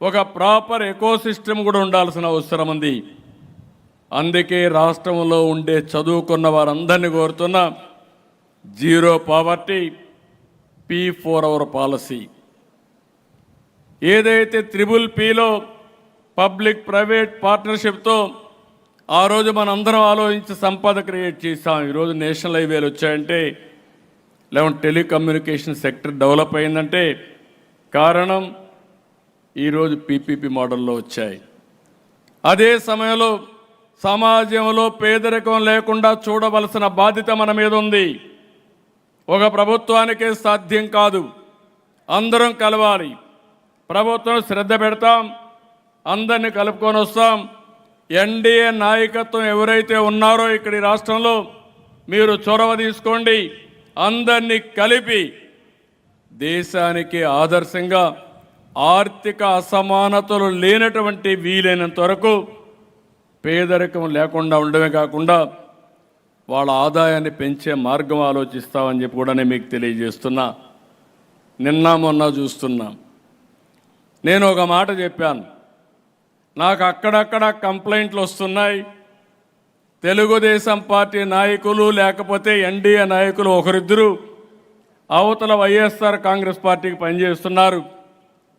ఒక proper ecosystem కూడా ఉండాల్సిన అవసరం ఉంది. అందుకే రాష్ట్రంలో ఉండే చదువుకున్న వారందరినీ కోరుతున్నా, zero poverty, P4 hour policy. ఏదైతే PPPలో పబ్లిక్ ప్రైవేట్ పార్ట్నర్షిప్తో ఆ రోజు మనందరం ఆలోచించి సంపద క్రియేట్ చేస్తాం. ఈరోజు నేషనల్ హైవేలు వచ్చాయంటే, లేకుంటే టెలికమ్యూనికేషన్ సెక్టర్ డెవలప్ అయిందంటే కారణం ఈరోజు PPP మోడల్లో వచ్చాయి. అదే సమయంలో సమాజంలో పేదరికం లేకుండా చూడవలసిన బాధ్యత మన మీద ఉంది. ఒక ప్రభుత్వానికే సాధ్యం కాదు, అందరం కలవాలి. ప్రభుత్వం శ్రద్ధ పెడతాం, అందరినీ కలుపుకొని వస్తాం. ఎన్డీఏ నాయకత్వం ఎవరైతే ఉన్నారో ఇక్కడ ఈ రాష్ట్రంలో మీరు చొరవ తీసుకోండి. అందరినీ కలిపి దేశానికి ఆదర్శంగా ఆర్థిక అసమానతలు లేనటువంటి వీలైనంత వరకు పేదరికం లేకుండా ఉండడమే కాకుండా వాళ్ళ ఆదాయాన్ని పెంచే మార్గం ఆలోచిస్తామని చెప్పి కూడా నేను మీకు తెలియజేస్తున్నా. నిన్న మొన్న చూస్తున్నా, నేను ఒక మాట చెప్పాను, నాకు అక్కడక్కడ కంప్లైంట్లు వస్తున్నాయి. తెలుగుదేశం పార్టీ నాయకులు లేకపోతే ఎన్డీఏ నాయకులు ఒకరిద్దరు అవతల వైఎస్ఆర్ కాంగ్రెస్ పార్టీకి పనిచేస్తున్నారు.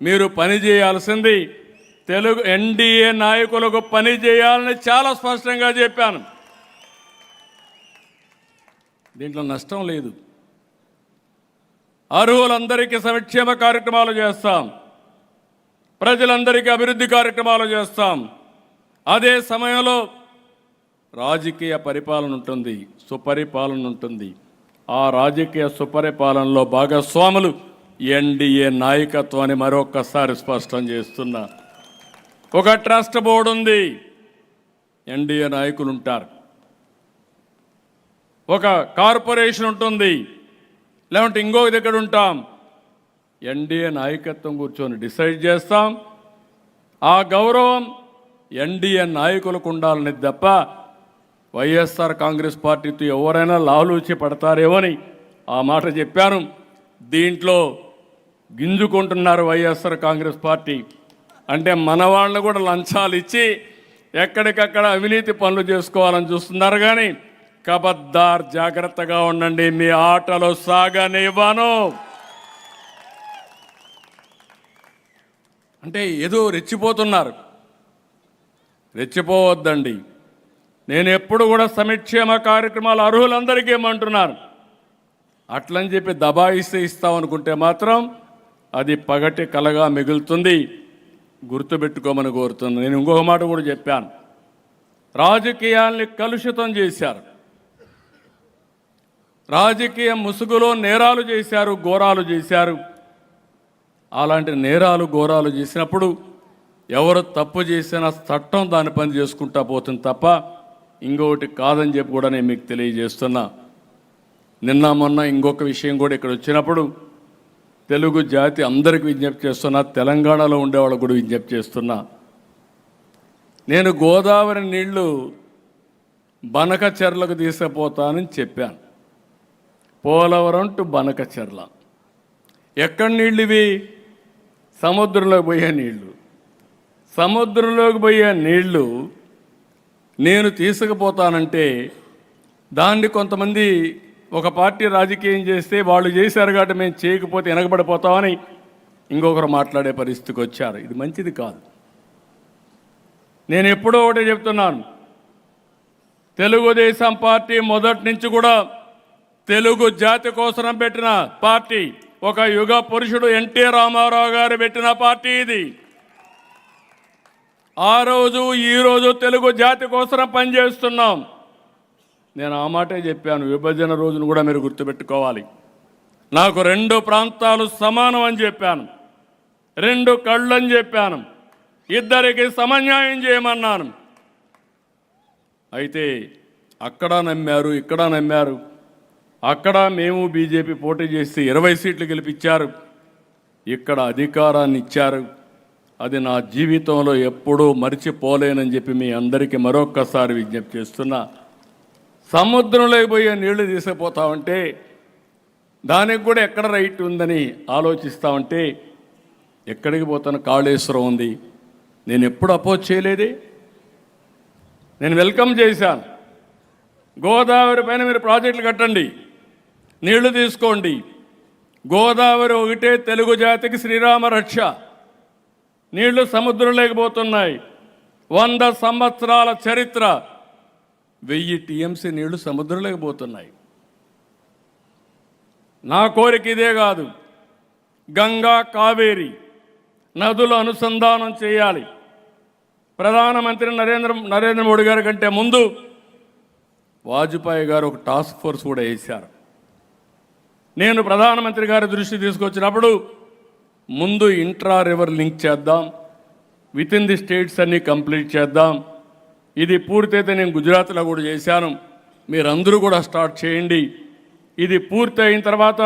మీరు పని చేయాల్సింది ఎన్డీఏ నాయకులకు పని చేయాలని చాలా స్పష్టంగా చెప్పాను. దీంట్లో నష్టం లేదు. అర్హులందరికీ సంక్షేమ కార్యక్రమాలు చేస్తాం, ప్రజలందరికీ అభివృద్ధి కార్యక్రమాలు చేస్తాం. అదే సమయంలో రాజకీయ పరిపాలన ఉంటుంది, సుపరిపాలన ఉంటుంది. ఆ రాజకీయ సుపరిపాలనలో భాగస్వాములు ఎన్డీఏ నాయకత్వాన్ని మరొకసారి స్పష్టం చేస్తున్నా. ఒక ట్రస్ట్ బోర్డు ఉంది, ఎన్డీఏ నాయకులు ఉంటారు. ఒక కార్పొరేషన్ ఉంటుంది, లేకుంటే ఇంకొక దగ్గర ఉంటాం. ఎన్డీఏ నాయకత్వం కూర్చొని డిసైడ్ చేస్తాం. ఆ గౌరవం ఎన్డీఏ నాయకులకు ఉండాలని తప్ప వైఎస్ఆర్ కాంగ్రెస్ పార్టీతో ఎవరైనా లాలూచి పడతారేమోని ఆ మాట చెప్పాను. దీంట్లో గింజుకుంటున్నారు వైఎస్ఆర్ కాంగ్రెస్ పార్టీ. అంటే మన వాళ్ళు కూడా లంచాలు ఇచ్చి ఎక్కడికక్కడ అవినీతి పనులు చేసుకోవాలని చూస్తున్నారు. కానీ కబద్దార్, జాగ్రత్తగా ఉండండి, మీ ఆటలు సాగనివ్వను. అంటే ఏదో రెచ్చిపోతున్నారు, రెచ్చిపోవద్దండి. నేను ఎప్పుడు కూడా సంక్షేమ కార్యక్రమాలు అర్హులందరికీ ఏమంటున్నాను. అట్లని చెప్పి దబాయిస్తే ఇస్తామనుకుంటే మాత్రం అది పగటి కలగా మిగులుతుంది. గుర్తుపెట్టుకోమని కోరుతున్నాను. నేను ఇంకొక మాట కూడా చెప్పాను, రాజకీయాల్ని కలుషితం చేశారు, రాజకీయ ముసుగులో నేరాలు చేశారు, ఘోరాలు చేశారు. అలాంటి నేరాలు ఘోరాలు చేసినప్పుడు ఎవరు తప్పు చేసినా చట్టం దాని పని చేసుకుంటా పోతుంది తప్ప ఇంకొకటి కాదని చెప్పి కూడా నేను మీకు తెలియజేస్తున్నా. నిన్న మొన్న ఇంకొక విషయం కూడా ఇక్కడ వచ్చినప్పుడు తెలుగు జాతి అందరికీ విజ్ఞప్తి చేస్తున్నా, తెలంగాణలో ఉండేవాళ్ళకు కూడా విజ్ఞప్తి చేస్తున్నా. నేను గోదావరి నీళ్లు బనకచెర్లకు తీసుకుపోతానని చెప్పాను. పోలవరం టు బనకచెర్ల. ఎక్కడి నీళ్ళు ఇవి? సముద్రంలోకి పోయే నీళ్లు. సముద్రంలోకి పోయే నీళ్లు నేను తీసుకుపోతానంటే దాన్ని కొంతమంది ఒక పార్టీ రాజకీయం చేస్తే వాళ్ళు చేశారు కాబట్టి మేము చేయకపోతే వెనకబడిపోతామని ఇంకొకరు మాట్లాడే పరిస్థితికి వచ్చారు. ఇది మంచిది కాదు. నేను ఎప్పుడో ఒకటే చెప్తున్నాను, తెలుగుదేశం పార్టీ మొదటి నుంచి కూడా తెలుగు జాతి కోసం పెట్టిన పార్టీ. ఒక యుగ పురుషుడు ఎన్టీ రామారావు గారు పెట్టిన పార్టీ ఇది. ఆ రోజు ఈరోజు తెలుగు జాతి కోసం పనిచేస్తున్నాం. నేను ఆ మాటే చెప్పాను. విభజన రోజును కూడా మీరు గుర్తుపెట్టుకోవాలి. నాకు 2 ప్రాంతాలు సమానం అని చెప్పాను, 2 కళ్ళు అని చెప్పాను, ఇద్దరికి సమన్యాయం చేయమన్నాను. అయితే అక్కడ నమ్మారు, ఇక్కడ నమ్మారు. అక్కడ మేము బీజేపీ పోటీ చేసి 20 సీట్లు గెలిపించారు, ఇక్కడ అధికారాన్ని ఇచ్చారు. అది నా జీవితంలో ఎప్పుడూ మర్చిపోలేనని చెప్పి మీ అందరికీ మరొక్కసారి విజ్ఞప్తి చేస్తున్నా. సముద్రంలోకి పోయే నీళ్లు తీసుకుపోతామంటే దానికి కూడా ఎక్కడ రైట్ ఉందని ఆలోచిస్తామంటే ఎక్కడికి పోతాను? కాళేశ్వరం ఉంది, నేను ఎప్పుడు అపోజ్ చేయలేదే, నేను వెల్కమ్ చేశాను. గోదావరి పైన మీరు ప్రాజెక్టులు కట్టండి, నీళ్లు తీసుకోండి. గోదావరి ఒకటే తెలుగు జాతికి శ్రీరామ రక్ష. నీళ్లు సముద్రం లేకపోతున్నాయి. 100 సంవత్సరాల చరిత్ర, 1000 టీఎంసీ నీళ్లు సముద్రం లేకపోతున్నాయి. నా కోరిక ఇదే కాదు, గంగా కావేరి నదులు అనుసంధానం చేయాలి. ప్రధానమంత్రి నరేంద్ర మోడీ గారి కంటే ముందు వాజ్పేయి గారు ఒక టాస్క్ ఫోర్స్ కూడా వేశారు. నేను ప్రధానమంత్రి గారి దృష్టి తీసుకొచ్చినప్పుడు ముందు ఇంట్రా రివర్ లింక్ చేద్దాం, విత్ ఇన్ ది స్టేట్స్ అన్నీ కంప్లీట్ చేద్దాం. ఇది పూర్తయితే నేను గుజరాత్లో కూడా చేశాను, మీరందరూ కూడా స్టార్ట్ చేయండి. ఇది పూర్తి అయిన తర్వాత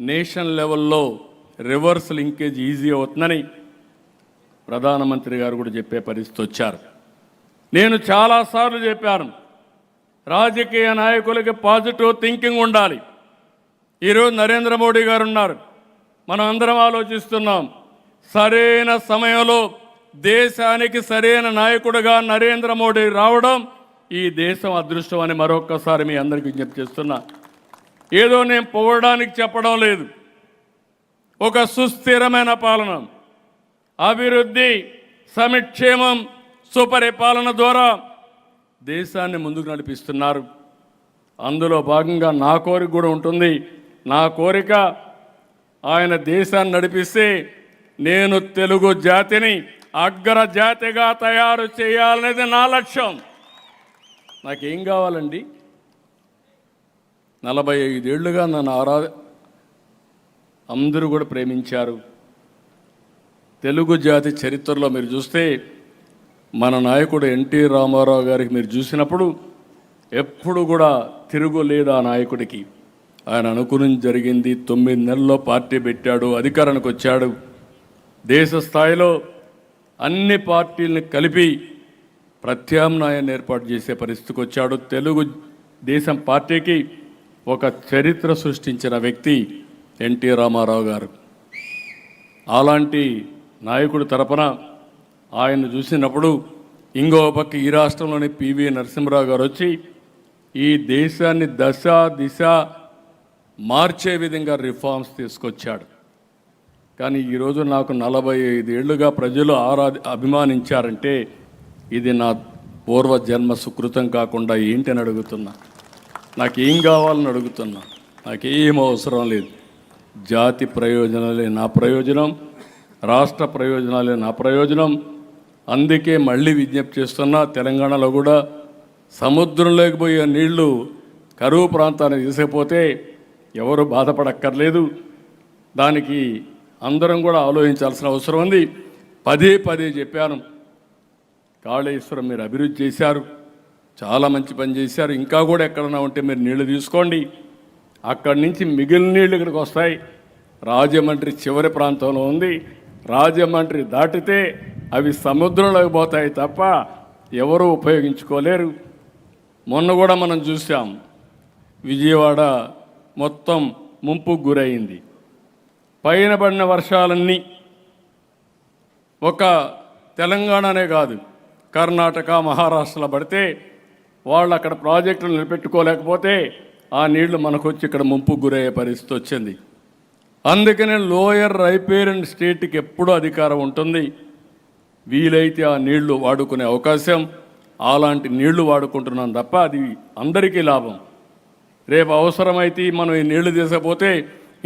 నేషనల్ లెవెల్లో రివర్స్ లింకేజ్ ఈజీ అవుతుందని ప్రధానమంత్రి గారు కూడా చెప్పే పరిస్థితి వచ్చారు. నేను చాలాసార్లు చెప్పాను, రాజకీయ నాయకులకి పాజిటివ్ థింకింగ్ ఉండాలి. ఈరోజు నరేంద్ర మోడీ గారు ఉన్నారు, మనం అందరం ఆలోచిస్తున్నాం, సరైన సమయంలో దేశానికి సరైన నాయకుడిగా నరేంద్ర మోడీ రావడం ఈ దేశం అదృష్టం అని మరొక్కసారి మీ అందరికీ విజ్ఞప్తి చేస్తున్నా. ఏదో నేను పొగడానికి చెప్పడం లేదు. ఒక సుస్థిరమైన పాలన, అభివృద్ధి, సంక్షేమం, సుపరిపాలన ద్వారా దేశాన్ని ముందుకు నడిపిస్తున్నారు. అందులో భాగంగా నా కోరిక కూడా ఉంటుంది. నా కోరిక ఆయన దేశాన్ని నడిపిస్తే నేను తెలుగు జాతిని అగ్రజాతిగా తయారు చేయాలనేది నా లక్ష్యం. నాకేం కావాలండి? 45 ఏళ్లుగా నన్ను అందరూ కూడా ప్రేమించారు. తెలుగు జాతి చరిత్రలో మీరు చూస్తే మన నాయకుడు ఎన్టీ రామారావు గారికి మీరు చూసినప్పుడు ఎప్పుడు కూడా తిరుగులేదు ఆ నాయకుడికి. ఆయన అనుకుని జరిగింది. 9 నెలల్లో పార్టీ పెట్టాడు, అధికారానికి వచ్చాడు. దేశ స్థాయిలో అన్ని పార్టీలను కలిపి ప్రత్యామ్నాయాన్ని ఏర్పాటు చేసే పరిస్థితికి వచ్చాడు. తెలుగు దేశం పార్టీకి ఒక చరిత్ర సృష్టించిన వ్యక్తి ఎన్టీ రామారావు గారు. అలాంటి నాయకుడి తరపున ఆయన చూసినప్పుడు ఇంకో పక్క ఈ రాష్ట్రంలోని పివి నరసింహరావు గారు వచ్చి ఈ దేశాన్ని దశ దిశ మార్చే విధంగా రిఫార్మ్స్ తీసుకొచ్చాడు. కానీ ఈరోజు నాకు 45 ఏళ్లుగా ప్రజలు అభిమానించారంటే ఇది నా పూర్వజన్మ సుకృతం కాకుండా ఏంటని అడుగుతున్నా. నాకేం కావాలని అడుగుతున్నా. నాకేం అవసరం లేదు. జాతి ప్రయోజనాలే నా ప్రయోజనం, రాష్ట్ర ప్రయోజనాలే నా ప్రయోజనం. అందుకే మళ్ళీ విజ్ఞప్తి చేస్తున్నా, తెలంగాణలో కూడా సముద్రంలోకి పోయే నీళ్లు కరువు ప్రాంతానికి తీసుకుపోతే ఎవరు బాధపడక్కర్లేదు. దానికి అందరం కూడా ఆలోచించాల్సిన అవసరం ఉంది. పదే చెప్పాను, కాళేశ్వరం మీరు అభివృద్ధి చేశారు, చాలా మంచి పని చేశారు. ఇంకా కూడా ఎక్కడన్నా ఉంటే మీరు నీళ్లు తీసుకోండి. అక్కడి నుంచి మిగిలిన నీళ్ళు ఇక్కడికి వస్తాయి. రాజమండ్రి చివరి ప్రాంతంలో ఉంది. రాజమండ్రి దాటితే అవి సముద్రంలోకి పోతాయి తప్ప ఎవరూ ఉపయోగించుకోలేరు. మొన్న కూడా మనం చూసాం, విజయవాడ మొత్తం ముంపుకు గురైంది. పైన పడిన వర్షాలన్నీ ఒక తెలంగాణనే కాదు, కర్ణాటక, మహారాష్ట్రలో పడితే వాళ్ళు అక్కడ ప్రాజెక్టులు నిలబెట్టుకోలేకపోతే ఆ నీళ్లు మనకు వచ్చి ఇక్కడ ముంపుకు గురయ్యే పరిస్థితి వచ్చింది. అందుకనే లోయర్ రైపేరియన్ స్టేట్కి ఎప్పుడూ అధికారం ఉంటుంది. వీలైతే ఆ నీళ్లు వాడుకునే అవకాశం, అలాంటి నీళ్లు వాడుకుంటున్నాం తప్ప అది అందరికీ లాభం. రేపు అవసరమైతే మనం ఈ నీళ్లు తీసుకపోతే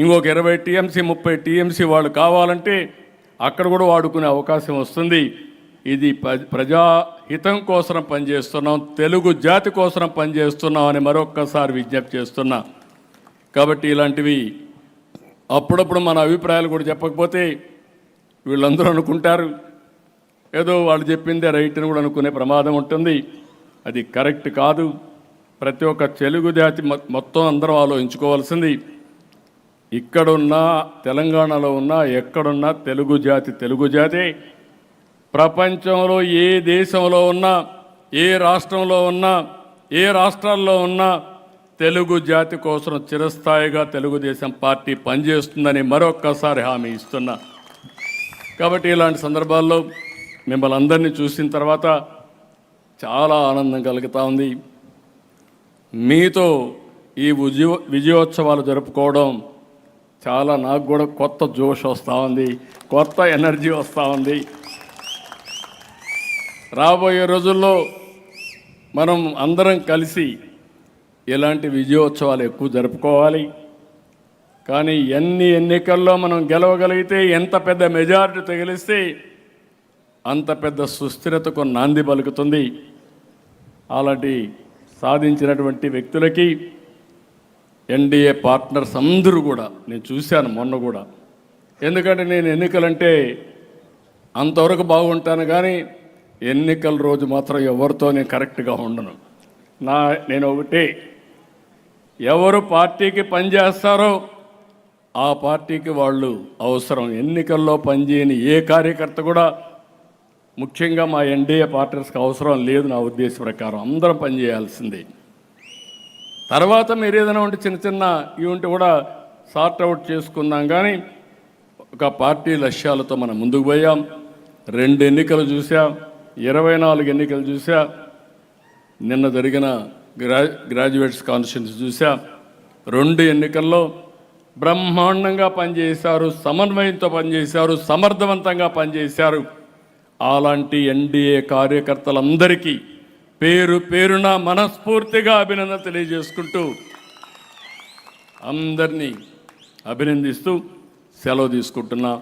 ఇంకొక 20 టీఎంసీ 30 టీఎంసీ వాళ్ళు కావాలంటే అక్కడ కూడా వాడుకునే అవకాశం వస్తుంది. ఇది ప్రజాహితం కోసం పనిచేస్తున్నాం, తెలుగు జాతి కోసం పనిచేస్తున్నాం అని మరొక్కసారి విజ్ఞప్తి చేస్తున్నా. కాబట్టి ఇలాంటివి అప్పుడప్పుడు మన అభిప్రాయాలు కూడా చెప్పకపోతే వీళ్ళందరూ అనుకుంటారు ఏదో వాళ్ళు చెప్పిందే రైట్ అని కూడా అనుకునే ప్రమాదం ఉంటుంది. అది కరెక్ట్ కాదు. ప్రతి ఒక్క తెలుగు జాతి మొత్తం అందరం ఆలోచించుకోవాల్సింది, ఇక్కడున్నా తెలంగాణలో ఉన్నా ఎక్కడున్నా తెలుగు జాతి ప్రపంచంలో ఏ దేశంలో ఉన్నా, ఏ రాష్ట్రంలో ఉన్నా, ఏ రాష్ట్రాల్లో ఉన్నా తెలుగు జాతి కోసం చిరస్థాయిగా తెలుగుదేశం పార్టీ పనిచేస్తుందని మరొక్కసారి హామీ ఇస్తున్నా. కాబట్టి ఇలాంటి సందర్భాల్లో మిమ్మల్ని అందరినీ చూసిన తర్వాత చాలా ఆనందం కలుగుతూ ఉంది. మీతో ఈ విజయోత్సవాలు జరుపుకోవడం చాలా నాకు కూడా కొత్త జోష్ వస్తూ ఉంది, కొత్త ఎనర్జీ వస్తూ ఉంది. రాబోయే రోజుల్లో మనం అందరం కలిసి ఇలాంటి విజయోత్సవాలు ఎక్కువ జరుపుకోవాలి. కానీ ఎన్ని ఎన్నికల్లో మనం గెలవగలిగితే, ఎంత పెద్ద మెజారిటీ గెలిస్తే అంత పెద్ద సుస్థిరతకు నాంది పలుకుతుంది. అలాంటి సాధించినటువంటి వ్యక్తులకి ఎన్డీఏ పార్ట్నర్స్ అందరూ కూడా నేను చూశాను మొన్న కూడా. ఎందుకంటే నేను ఎన్నికలంటే అంతవరకు బాగుంటాను, కానీ ఎన్నికల రోజు మాత్రం ఎవరితో నేను కరెక్ట్గా ఉండను. నేను ఒకటే, ఎవరు పార్టీకి పనిచేస్తారో ఆ పార్టీకి వాళ్ళు అవసరం. ఎన్నికల్లో పనిచేయని ఏ కార్యకర్త కూడా, ముఖ్యంగా మా ఎన్డీఏ పార్ట్నర్స్కి అవసరం లేదు. నా ఉద్దేశ ప్రకారం అందరం పనిచేయాల్సిందే. తర్వాత మీరు ఏదైనా ఉంటే చిన్న చిన్న ఇవి ఉంటే కూడా సార్ట్ అవుట్ చేసుకుందాం. కానీ ఒక పార్టీ లక్ష్యాలతో మనం ముందుకు పోయాం. 2 ఎన్నికలు చూసాం, 24 ఎన్నికలు చూసా, నిన్న జరిగిన గ్రాడ్యుయేట్స్ కాన్స్టిట్యూన్సీ చూసా. 2 ఎన్నికల్లో బ్రహ్మాండంగా పనిచేశారు, సమన్వయంతో పనిచేశారు, సమర్థవంతంగా పనిచేశారు. అలాంటి ఎన్డీఏ కార్యకర్తలందరికీ పేరు పేరున మనస్ఫూర్తిగా అభినందన తెలియజేసుకుంటూ, అందరినీ అభినందిస్తూ సెలవు తీసుకుంటున్నా.